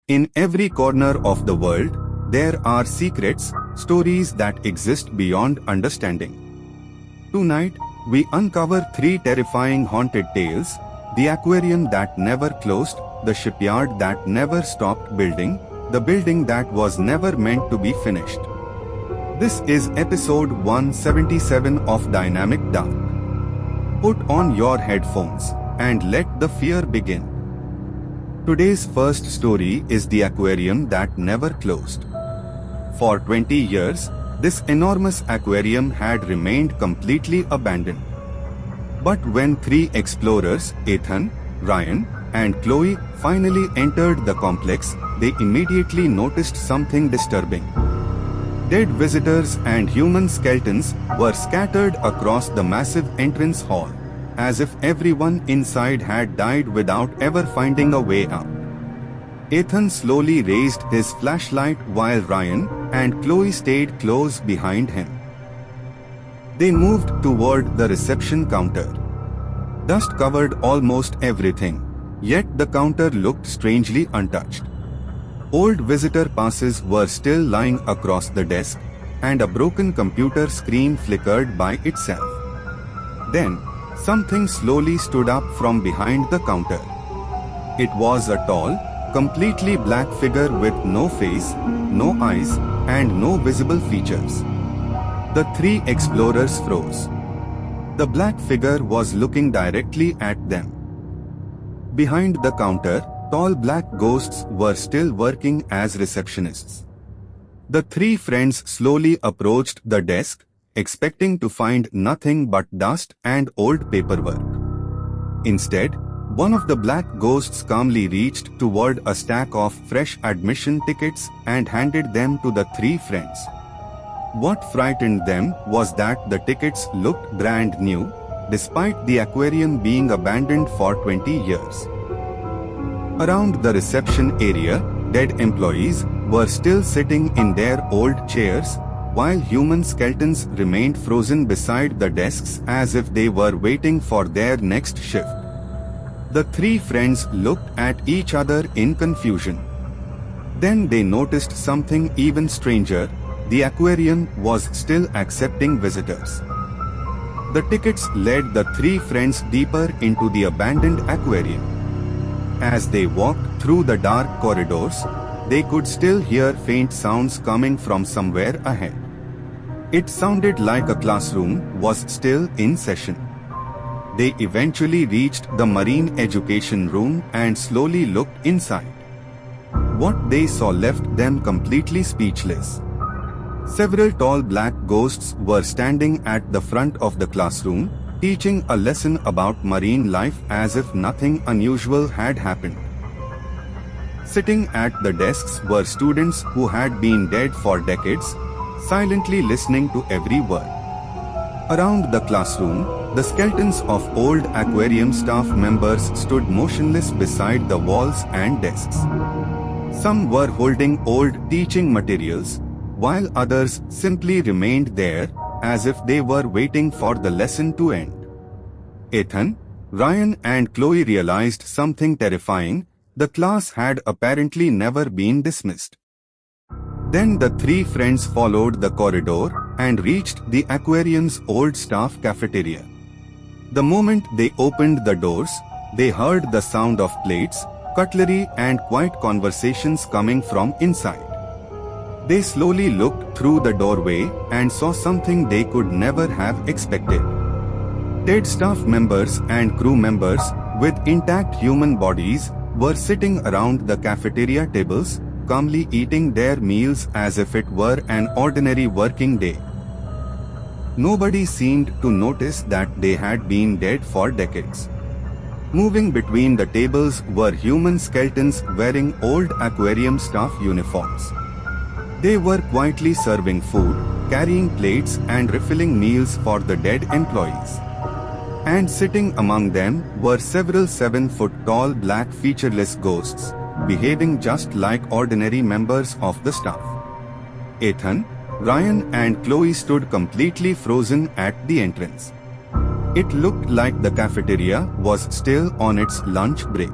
In every corner of the world, there are secrets, stories that exist beyond understanding. Tonight, we uncover three terrifying haunted tales: the aquarium that never closed, the shipyard that never stopped building, the building that was never meant to be finished. This is episode 177 of Dynamic Dark. Put on your headphones and let the fear begin. Today's first story is the aquarium that never closed. For 20 years, this enormous aquarium had remained completely abandoned. But when three explorers, Ethan, Ryan, and Chloe, finally entered the complex, they immediately noticed something disturbing. Dead visitors and human skeletons were scattered across the massive entrance hall, as if everyone inside had died without ever finding a way out. Ethan slowly raised his flashlight while Ryan and Chloe stayed close behind him. They moved toward the reception counter. Dust covered almost everything, yet the counter looked strangely untouched. Old visitor passes were still lying across the desk, and a broken computer screen flickered by itself. Then, something slowly stood up from behind the counter. It was a tall, completely black figure with no face, no eyes, and no visible features. The three explorers froze. The black figure was looking directly at them. Behind the counter, tall black ghosts were still working as receptionists. The three friends slowly approached the desk, expecting to find nothing but dust and old paperwork. Instead, one of the black ghosts calmly reached toward a stack of fresh admission tickets and handed them to the three friends. What frightened them was that the tickets looked brand new, despite the aquarium being abandoned for 20 years. Around the reception area, dead employees were still sitting in their old chairs, while human skeletons remained frozen beside the desks as if they were waiting for their next shift. The three friends looked at each other in confusion. Then they noticed something even stranger: the aquarium was still accepting visitors. The tickets led the three friends deeper into the abandoned aquarium. As they walked through the dark corridors, they could still hear faint sounds coming from somewhere ahead. It sounded like a classroom was still in session. They eventually reached the marine education room and slowly looked inside. What they saw left them completely speechless. Several tall black ghosts were standing at the front of the classroom, teaching a lesson about marine life as if nothing unusual had happened. Sitting at the desks were students who had been dead for decades, silently listening to every word. Around the classroom, the skeletons of old aquarium staff members stood motionless beside the walls and desks. Some were holding old teaching materials, while others simply remained there, as if they were waiting for the lesson to end. Ethan, Ryan, and Chloe realized something terrifying: the class had apparently never been dismissed. Then the three friends followed the corridor and reached the aquarium's old staff cafeteria. The moment they opened the doors, they heard the sound of plates, cutlery, and quiet conversations coming from inside. They slowly looked through the doorway and saw something they could never have expected. Dead staff members and crew members with intact human bodies were sitting around the cafeteria tables, calmly eating their meals as if it were an ordinary working day. Nobody seemed to notice that they had been dead for decades. Moving between the tables were human skeletons wearing old aquarium staff uniforms. They were quietly serving food, carrying plates, and refilling meals for the dead employees. And sitting among them were several 7-foot-tall black featureless ghosts, behaving just like ordinary members of the staff. Ethan, Ryan, and Chloe stood completely frozen at the entrance. It looked like the cafeteria was still on its lunch break.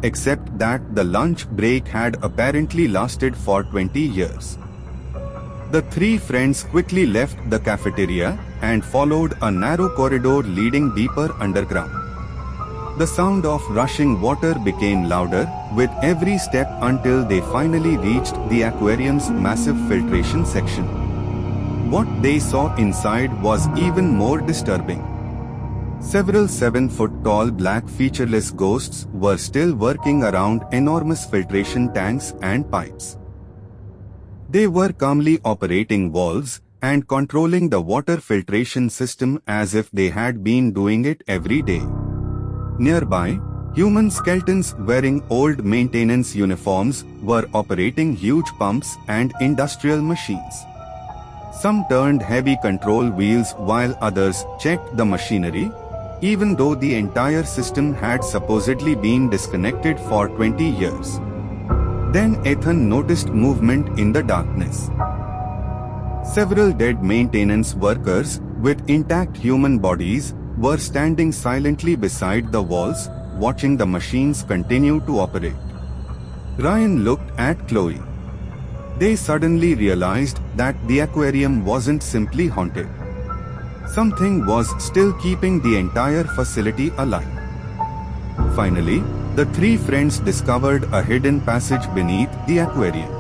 except that the lunch break had apparently lasted for 20 years. The three friends quickly left the cafeteria and followed a narrow corridor leading deeper underground. The sound of rushing water became louder with every step until they finally reached the aquarium's massive filtration section. What they saw inside was even more disturbing. Several 7-foot-tall black featureless ghosts were still working around enormous filtration tanks and pipes. They were calmly operating valves and controlling the water filtration system as if they had been doing it every day. Nearby, human skeletons wearing old maintenance uniforms were operating huge pumps and industrial machines. Some turned heavy control wheels while others checked the machinery, even though the entire system had supposedly been disconnected for 20 years. Then Ethan noticed movement in the darkness. Several dead maintenance workers with intact human bodies were standing silently beside the walls, watching the machines continue to operate. Ryan looked at Chloe. They suddenly realized that the aquarium wasn't simply haunted. Something was still keeping the entire facility alive. Finally, the three friends discovered a hidden passage beneath the aquarium.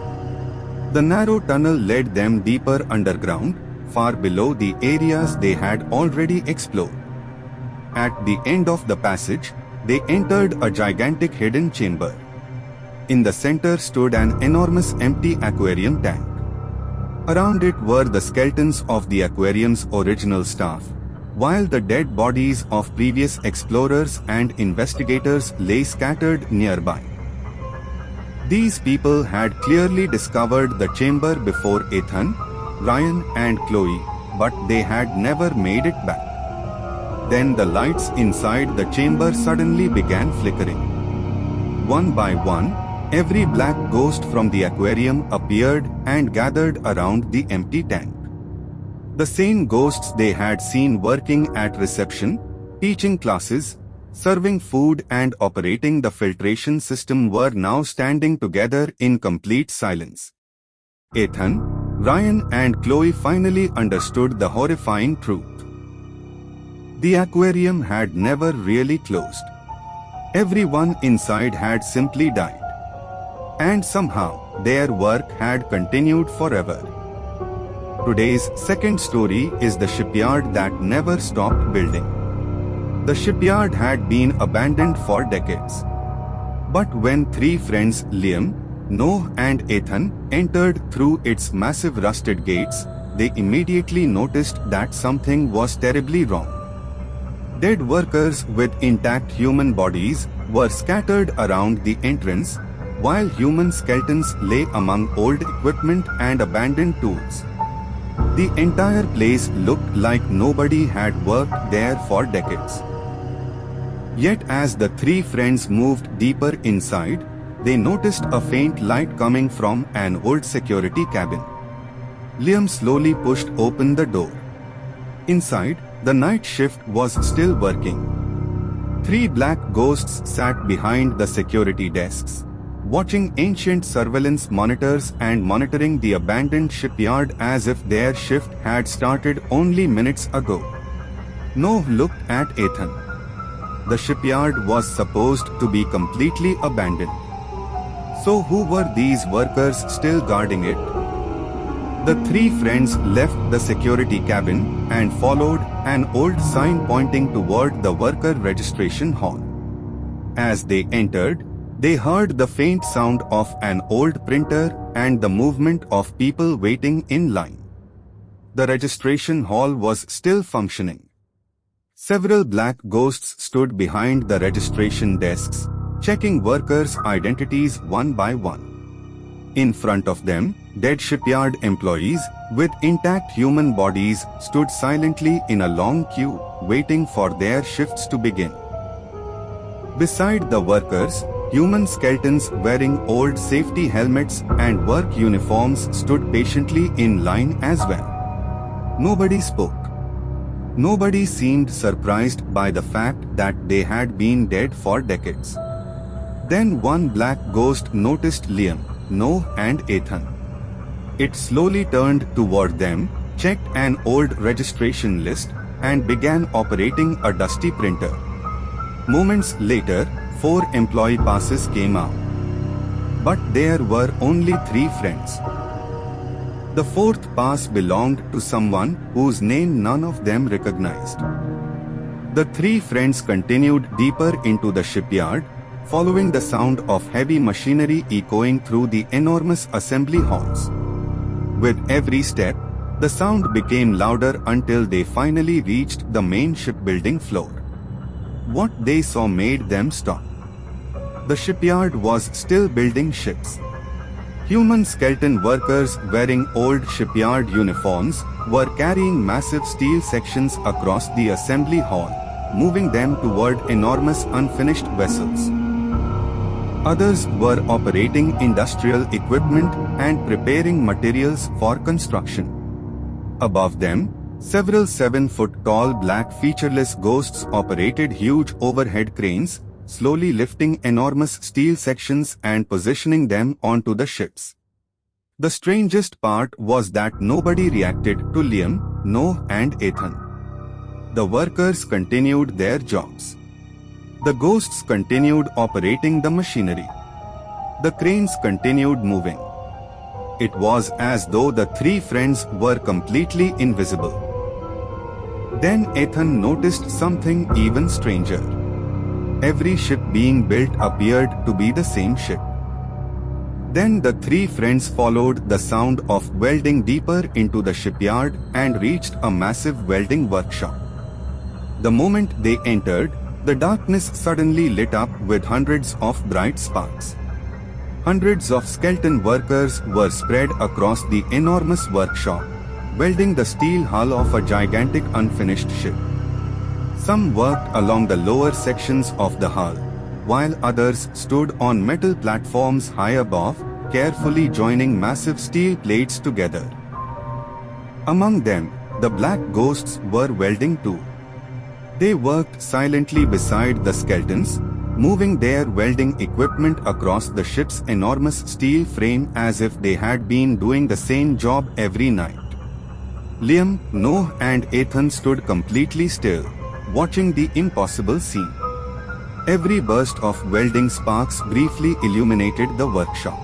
The narrow tunnel led them deeper underground, far below the areas they had already explored. At the end of the passage, they entered a gigantic hidden chamber. In the center stood an enormous empty aquarium tank. Around it were the skeletons of the aquarium's original staff, while the dead bodies of previous explorers and investigators lay scattered nearby. These people had clearly discovered the chamber before Ethan, Ryan and Chloe, but they had never made it back. Then the lights inside the chamber suddenly began flickering. One by one, every black ghost from the aquarium appeared and gathered around the empty tank. The same ghosts they had seen working at reception, teaching classes, serving food and operating the filtration system were now standing together in complete silence. Ethan, Ryan and Chloe finally understood the horrifying truth. The aquarium had never really closed. Everyone inside had simply died. And somehow, their work had continued forever. Today's second story is the shipyard that never stopped building. The shipyard had been abandoned for decades. But when three friends Liam, Noah and Ethan entered through its massive rusted gates, they immediately noticed that something was terribly wrong. Dead workers with intact human bodies were scattered around the entrance, while human skeletons lay among old equipment and abandoned tools. The entire place looked like nobody had worked there for decades. Yet as the three friends moved deeper inside, they noticed a faint light coming from an old security cabin. Liam slowly pushed open the door. Inside, the night shift was still working. Three black ghosts sat behind the security desks, watching ancient surveillance monitors and monitoring the abandoned shipyard as if their shift had started only minutes ago. Noah looked at Ethan. The shipyard was supposed to be completely abandoned. So who were these workers still guarding it? The three friends left the security cabin and followed an old sign pointing toward the worker registration hall. As they entered, they heard the faint sound of an old printer and the movement of people waiting in line. The registration hall was still functioning. Several black ghosts stood behind the registration desks, checking workers' identities one by one. In front of them, dead shipyard employees with intact human bodies stood silently in a long queue, waiting for their shifts to begin. Beside the workers, human skeletons wearing old safety helmets and work uniforms stood patiently in line as well. Nobody spoke. Nobody seemed surprised by the fact that they had been dead for decades. Then one black ghost noticed Liam, Noah and Ethan. It slowly turned toward them, checked an old registration list, and began operating a dusty printer. Moments later, 4 employee passes came out. But there were only 3 friends. The 4th pass belonged to someone whose name none of them recognized. The 3 friends continued deeper into the shipyard, following the sound of heavy machinery echoing through the enormous assembly halls. With every step, the sound became louder until they finally reached the main shipbuilding floor. What they saw made them stop. The shipyard was still building ships. Human skeleton workers wearing old shipyard uniforms were carrying massive steel sections across the assembly hall, moving them toward enormous unfinished vessels. Others were operating industrial equipment and preparing materials for construction. Above them, several 7-foot-tall black featureless ghosts operated huge overhead cranes, slowly lifting enormous steel sections and positioning them onto the ships. The strangest part was that nobody reacted to Liam, Noah and Ethan. The workers continued their jobs. The ghosts continued operating the machinery. The cranes continued moving. It was as though the 3 friends were completely invisible. Then Ethan noticed something even stranger. Every ship being built appeared to be the same ship. Then the 3 friends followed the sound of welding deeper into the shipyard and reached a massive welding workshop. The moment they entered, the darkness suddenly lit up with hundreds of bright sparks. Hundreds of skeleton workers were spread across the enormous workshop, welding the steel hull of a gigantic unfinished ship. Some worked along the lower sections of the hull, while others stood on metal platforms high above, carefully joining massive steel plates together. Among them, the black ghosts were welding too. They worked silently beside the skeletons, moving their welding equipment across the ship's enormous steel frame as if they had been doing the same job every night. Liam, Noah and Ethan stood completely still, watching the impossible scene. Every burst of welding sparks briefly illuminated the workshop.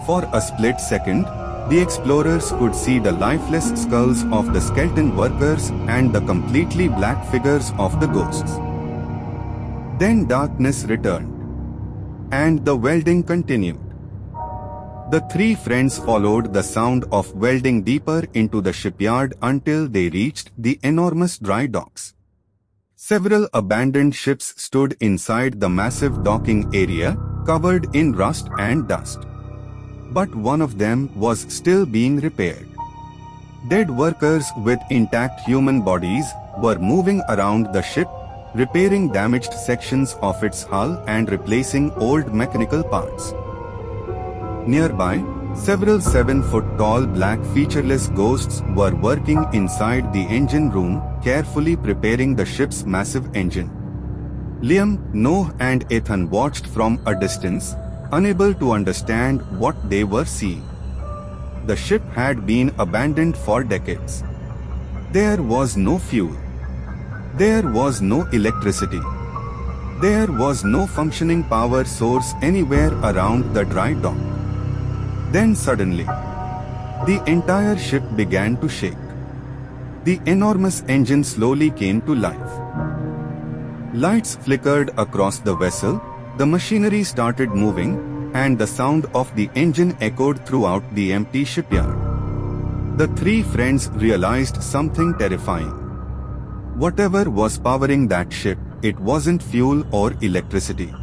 For a split second, the explorers could see the lifeless skulls of the skeleton workers and the completely black figures of the ghosts. Then darkness returned, and the welding continued. The 3 friends followed the sound of welding deeper into the shipyard until they reached the enormous dry docks. Several abandoned ships stood inside the massive docking area, covered in rust and dust. But one of them was still being repaired. Dead workers with intact human bodies were moving around the ship, repairing damaged sections of its hull and replacing old mechanical parts. Nearby, several 7-foot-tall black featureless ghosts were working inside the engine room, carefully preparing the ship's massive engine. Liam, Noah and Ethan watched from a distance, unable to understand what they were seeing. The ship had been abandoned for decades. There was no fuel. There was no electricity. There was no functioning power source anywhere around the dry dock. Then suddenly, the entire ship began to shake. The enormous engine slowly came to life. Lights flickered across the vessel, the machinery started moving, and the sound of the engine echoed throughout the empty shipyard. The 3 friends realized something terrifying. Whatever was powering that ship, it wasn't fuel or electricity.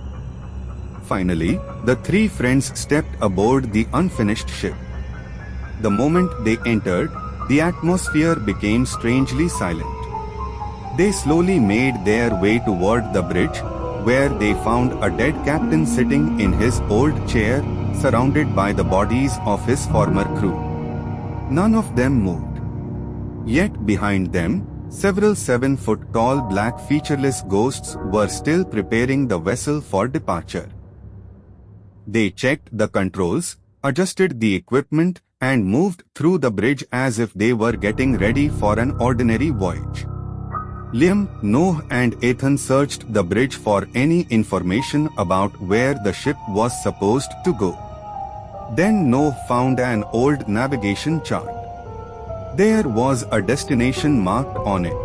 Finally, the 3 friends stepped aboard the unfinished ship. The moment they entered, the atmosphere became strangely silent. They slowly made their way toward the bridge, where they found a dead captain sitting in his old chair, surrounded by the bodies of his former crew. None of them moved. Yet behind them, several 7-foot-tall black featureless ghosts were still preparing the vessel for departure. They checked the controls, adjusted the equipment, and moved through the bridge as if they were getting ready for an ordinary voyage. Liam, Noah, and Ethan searched the bridge for any information about where the ship was supposed to go. Then Noah found an old navigation chart. There was a destination marked on it.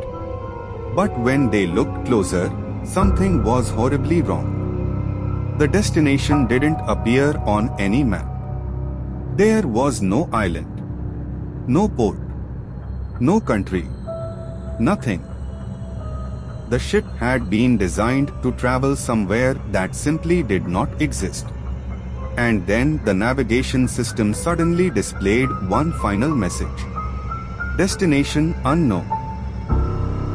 But when they looked closer, something was horribly wrong. The destination didn't appear on any map. There was no island, no port, no country, nothing. The ship had been designed to travel somewhere that simply did not exist. And then the navigation system suddenly displayed one final message. Destination unknown.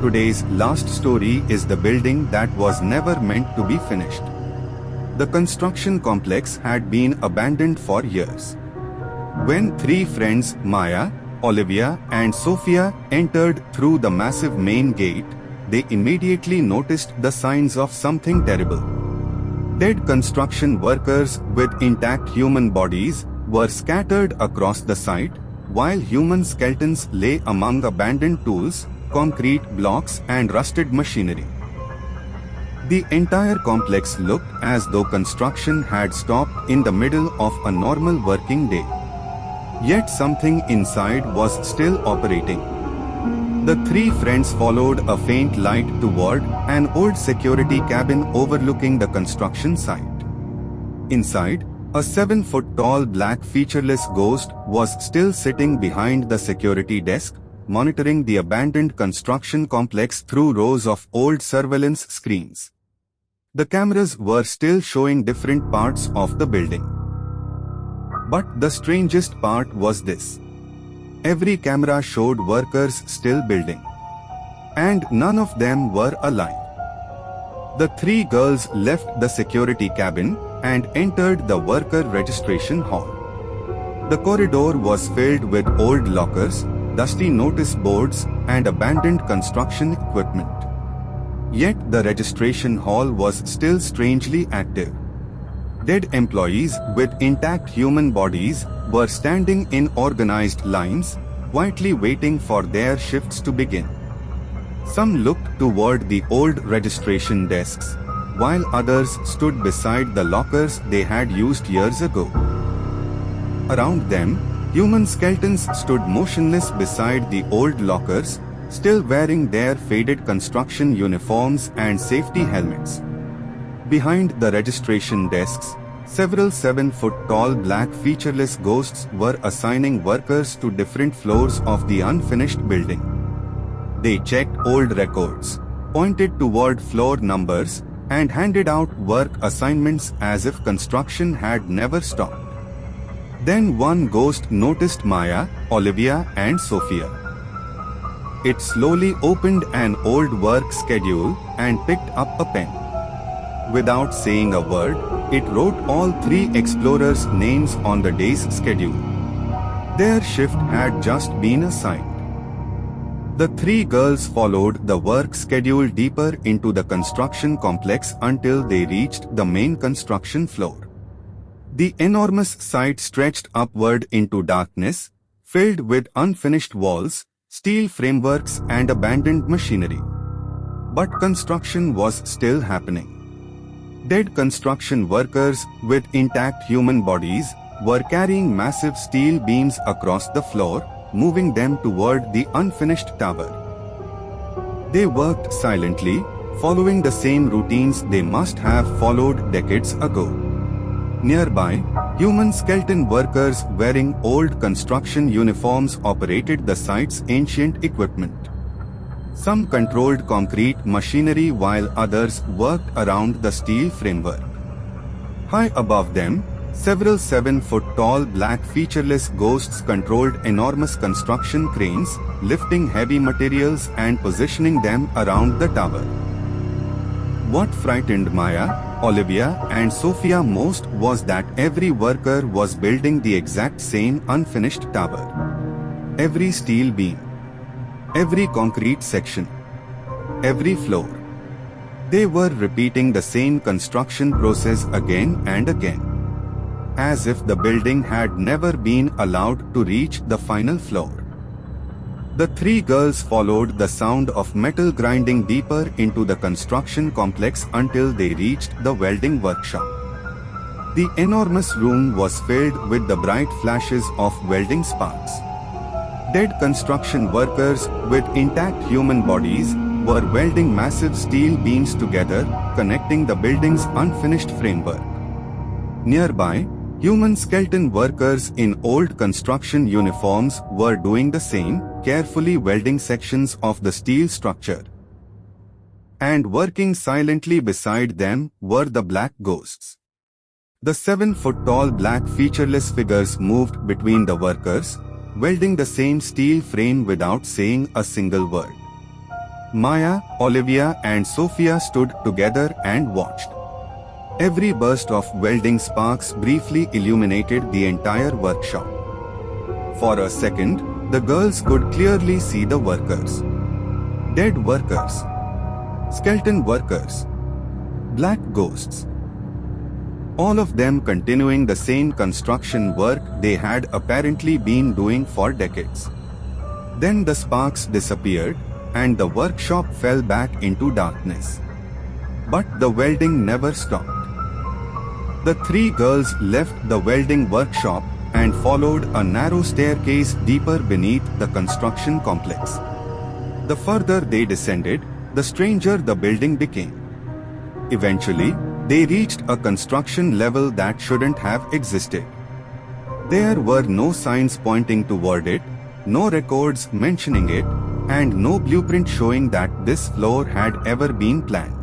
Today's last story is the building that was never meant to be finished. The construction complex had been abandoned for years. When three friends, Maya, Olivia, and Sophia, entered through the massive main gate, they immediately noticed the signs of something terrible. Dead construction workers with intact human bodies were scattered across the site, while human skeletons lay among abandoned tools, concrete blocks, and rusted machinery. The entire complex looked as though construction had stopped in the middle of a normal working day. Yet something inside was still operating. The three friends followed a faint light toward an old security cabin overlooking the construction site. Inside, a 7-foot-tall black featureless ghost was still sitting behind the security desk, monitoring the abandoned construction complex through rows of old surveillance screens. The cameras were still showing different parts of the building. But the strangest part was this. Every camera showed workers still building. And none of them were alive. The three girls left the security cabin and entered the worker registration hall. The corridor was filled with old lockers, dusty notice boards, and abandoned construction equipment. Yet the registration hall was still strangely active. Dead employees with intact human bodies were standing in organized lines, quietly waiting for their shifts to begin. Some looked toward the old registration desks, while others stood beside the lockers they had used years ago. Around them, human skeletons stood motionless beside the old lockers, still wearing their faded construction uniforms and safety helmets. Behind the registration desks, several 7-foot-tall black featureless ghosts were assigning workers to different floors of the unfinished building. They checked old records, pointed toward floor numbers, and handed out work assignments as if construction had never stopped. Then one ghost noticed Maya, Olivia, and Sophia. It slowly opened an old work schedule and picked up a pen. Without saying a word, it wrote all three explorers' names on the day's schedule. Their shift had just been assigned. The three girls followed the work schedule deeper into the construction complex until they reached the main construction floor. The enormous site stretched upward into darkness, filled with unfinished walls, steel frameworks, and abandoned machinery. But construction was still happening. Dead construction workers with intact human bodies were carrying massive steel beams across the floor, moving them toward the unfinished tower. They worked silently, following the same routines they must have followed decades ago. Nearby, human skeleton workers wearing old construction uniforms operated the site's ancient equipment. Some controlled concrete machinery while others worked around the steel framework. High above them, several 7-foot-tall black featureless ghosts controlled enormous construction cranes, lifting heavy materials and positioning them around the tower. What frightened Maya, Olivia, and Sophia most was that every worker was building the exact same unfinished tower. Every steel beam, every concrete section, every floor. They were repeating the same construction process again and again. as if the building had never been allowed to reach the final floor. The three girls followed the sound of metal grinding deeper into the construction complex until they reached the welding workshop. The enormous room was filled with the bright flashes of welding sparks. Dead construction workers with intact human bodies were welding massive steel beams together, connecting the building's unfinished framework. Nearby, human skeleton workers in old construction uniforms were doing the same, carefully welding sections of the steel structure. And working silently beside them were the black ghosts. The 7-foot-tall black featureless figures moved between the workers, welding the same steel frame without saying a single word. Maya, Olivia and Sophia stood together and watched. Every burst of welding sparks briefly illuminated the entire workshop. For a second, the girls could clearly see the workers. Dead workers. Skeleton workers. Black ghosts. All of them continuing the same construction work they had apparently been doing for decades. Then the sparks disappeared, and the workshop fell back into darkness. But the welding never stopped. The three girls left the welding workshop and followed a narrow staircase deeper beneath the construction complex. The further they descended, the stranger the building became. Eventually, they reached a construction level that shouldn't have existed. There were no signs pointing toward it, no records mentioning it, and no blueprint showing that this floor had ever been planned.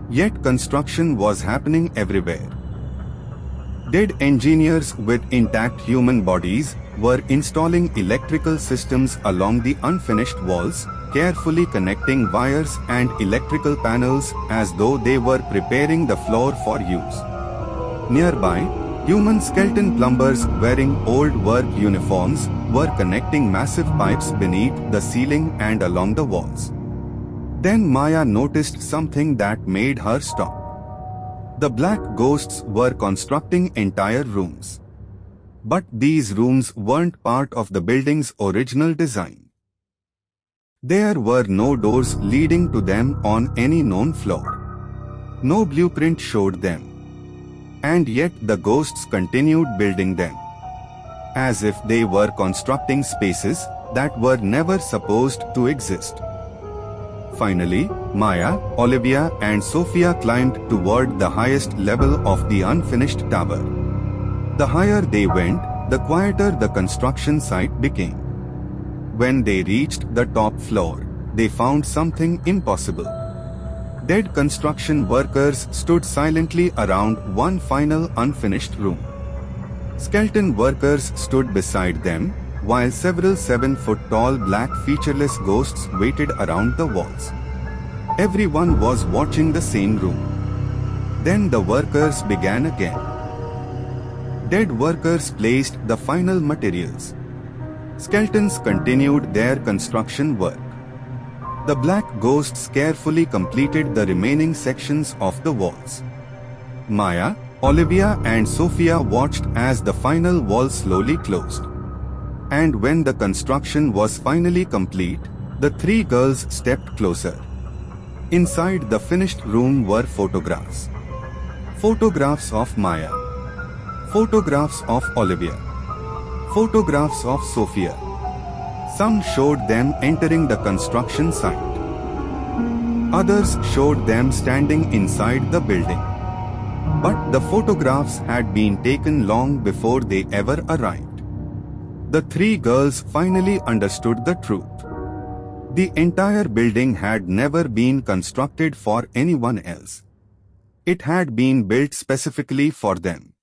Yet construction was happening everywhere. Dead engineers with intact human bodies were installing electrical systems along the unfinished walls, carefully connecting wires and electrical panels as though they were preparing the floor for use. Nearby, human skeleton plumbers wearing old work uniforms were connecting massive pipes beneath the ceiling and along the walls. Then Maya noticed something that made her stop. The black ghosts were constructing entire rooms. But these rooms weren't part of the building's original design. There were no doors leading to them on any known floor. No blueprint showed them. And yet the ghosts continued building them, as if they were constructing spaces that were never supposed to exist. Finally, Maya, Olivia and Sophia climbed toward the highest level of the unfinished tower. The higher they went, the quieter the construction site became. When they reached the top floor, they found something impossible. Dead construction workers stood silently around one final unfinished room. Skeleton workers stood beside them, while several 7-foot-tall black featureless ghosts waited around the walls. Everyone was watching the same room. Then the workers began again. Dead workers placed the final materials. Skeletons continued their construction work. The black ghosts carefully completed the remaining sections of the walls. Maya, Olivia and Sophia watched as the final wall slowly closed. And when the construction was finally complete, the three girls stepped closer. Inside the finished room were photographs. Photographs of Maya. Photographs of Olivia. Photographs of Sophia. Some showed them entering the construction site. Others showed them standing inside the building. But the photographs had been taken long before they ever arrived. The three girls finally understood the truth. The entire building had never been constructed for anyone else. It had been built specifically for them.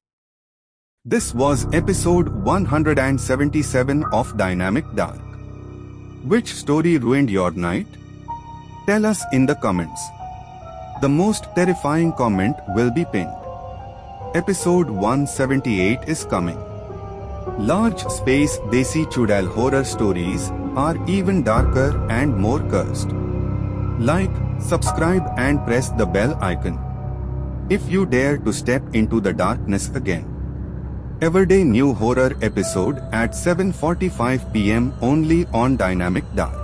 This was episode 177 of Dynamic Dark. Which story ruined your night? Tell us in the comments. The most terrifying comment will be pinned. Episode 178 is coming. Large space Desi Chudal horror stories are even darker and more cursed. Like, subscribe and press the bell icon. If you dare to step into the darkness again. Everyday new horror episode at 7:45 p.m. only on Dynamic Dark.